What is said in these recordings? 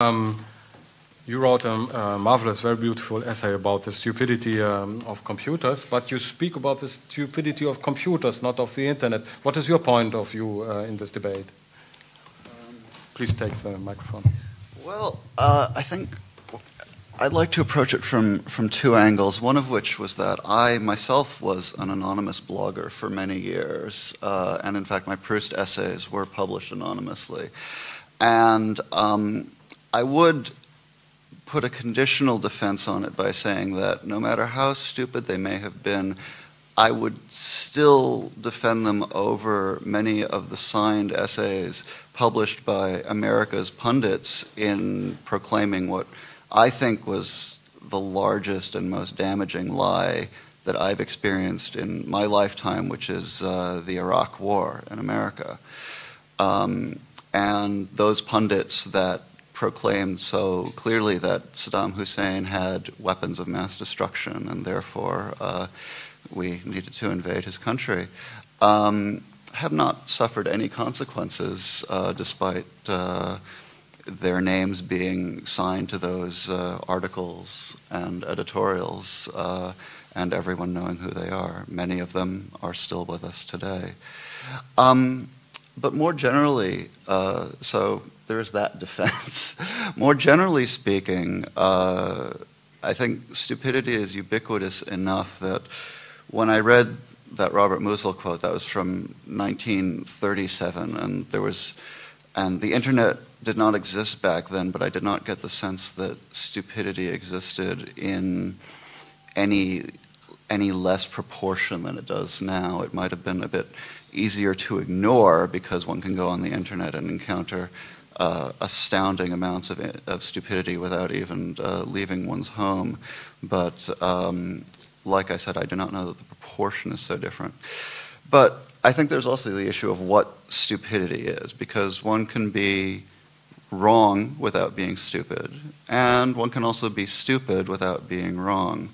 Um, you wrote a marvelous, very beautiful essay about the stupidity of computers, but you speak about the stupidity of computers, not of the internet. What is your point of view in this debate? Please take the microphone. Well, I think I'd like to approach it from two angles, one of which was that I myself was an anonymous blogger for many years, and in fact my Proust essays were published anonymously. And I would put a conditional defense on it by saying that no matter how stupid they may have been, I would still defend them over many of the signed essays published by America's pundits in proclaiming what I think was the largest and most damaging lie that I've experienced in my lifetime, which is the Iraq War in America. And those pundits that proclaimed so clearly that Saddam Hussein had weapons of mass destruction and therefore we needed to invade his country, have not suffered any consequences despite their names being signed to those articles and editorials and everyone knowing who they are. Many of them are still with us today. But more generally, so there's that defense. More generally speaking, I think stupidity is ubiquitous enough that when I read that Robert Musil quote, that was from 1937, and the internet did not exist back then, but I did not get the sense that stupidity existed in any less proportion than it does now. It might have been a bit easier to ignore because one can go on the internet and encounter astounding amounts of stupidity without even leaving one's home. But like I said, I do not know that the proportion is so different. But I think there's also the issue of what stupidity is, because one can be wrong without being stupid, and one can also be stupid without being wrong.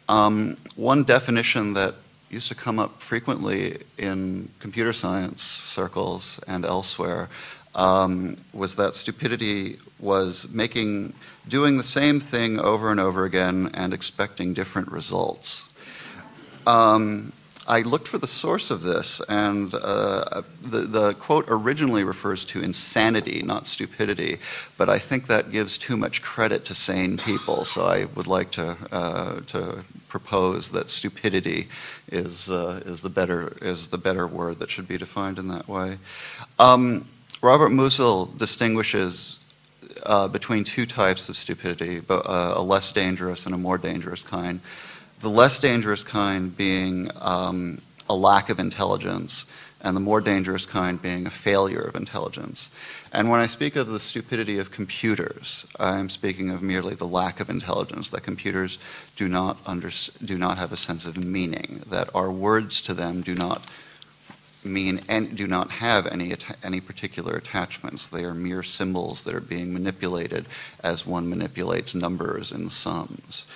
One definition that used to come up frequently in computer science circles and elsewhere was that stupidity was doing the same thing over and over again and expecting different results. I looked for the source of this, and the quote originally refers to insanity, not stupidity, but I think that gives too much credit to sane people, so I would like to propose that stupidity is the better word that should be defined in that way. Robert Musil distinguishes between two types of stupidity, a less dangerous and a more dangerous kind. The less dangerous kind being a lack of intelligence, and the more dangerous kind being a failure of intelligence. And when I speak of the stupidity of computers, I'm speaking of merely the lack of intelligence, that computers do not have a sense of meaning, that our words to them do not mean and do not have any particular attachments. They are mere symbols that are being manipulated as one manipulates numbers and sums.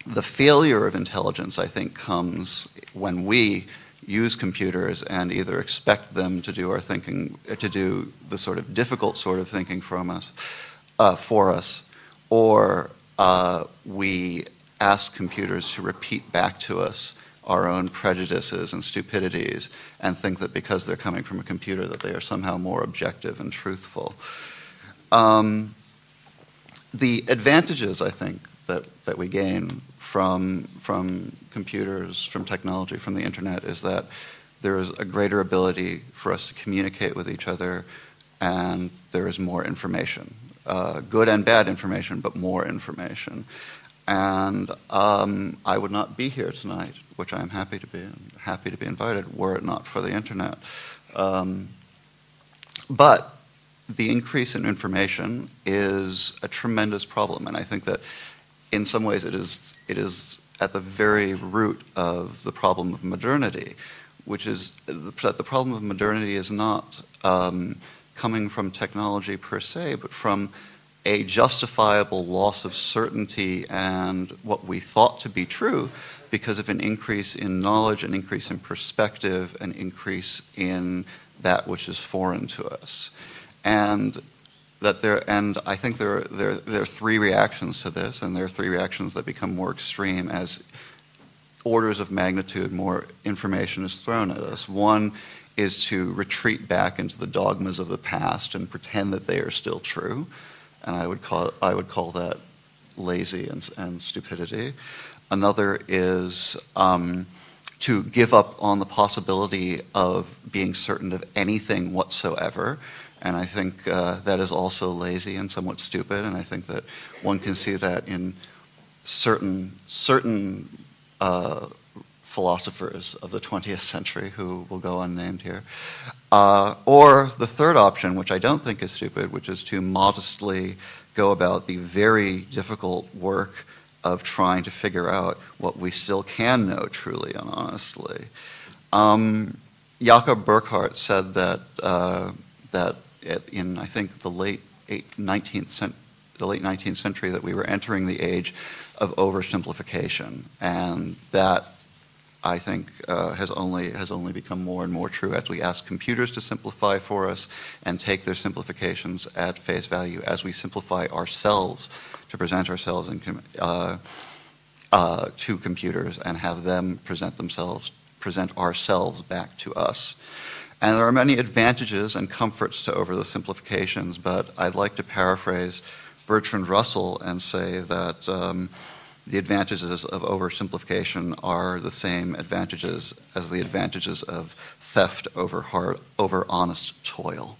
The failure of intelligence, I think, comes when we use computers and either expect them to do our thinking, to do the sort of difficult sort of thinking for us, or we ask computers to repeat back to us our own prejudices and stupidities and think that because they're coming from a computer that they are somehow more objective and truthful. The advantages, I think, that we gain from computers, from technology, from the internet is that there is a greater ability for us to communicate with each other, and there is more information. Good and bad information, but more information. And I would not be here tonight, which I am happy to be invited, were it not for the internet. But the increase in information is a tremendous problem, and I think that in some ways it is at the very root of the problem of modernity, which is that the problem of modernity is not coming from technology per se, but from a justifiable loss of certainty and what we thought to be true because of an increase in knowledge, an increase in perspective, an increase in that which is foreign to us. And and I think there are three reactions to this, and there are three reactions that become more extreme as orders of magnitude more information is thrown at us. One is to retreat back into the dogmas of the past and pretend that they are still true, and I would call that lazy and stupidity. Another is to give up on the possibility of being certain of anything whatsoever. And I think that is also lazy and somewhat stupid. And I think that one can see that in certain philosophers of the 20th century who will go unnamed here. Or the third option, which I don't think is stupid, which is to modestly go about the very difficult work of trying to figure out what we still can know truly and honestly. Jakob Burckhardt said that in, I think, the late 19th century that we were entering the age of oversimplification, and that, I think, has only become more and more true as we ask computers to simplify for us and take their simplifications at face value as we simplify ourselves to present ourselves to computers and have them present ourselves back to us. And there are many advantages and comforts to over the simplifications, but I'd like to paraphrase Bertrand Russell and say that the advantages of oversimplification are the same advantages as the advantages of theft over honest toil.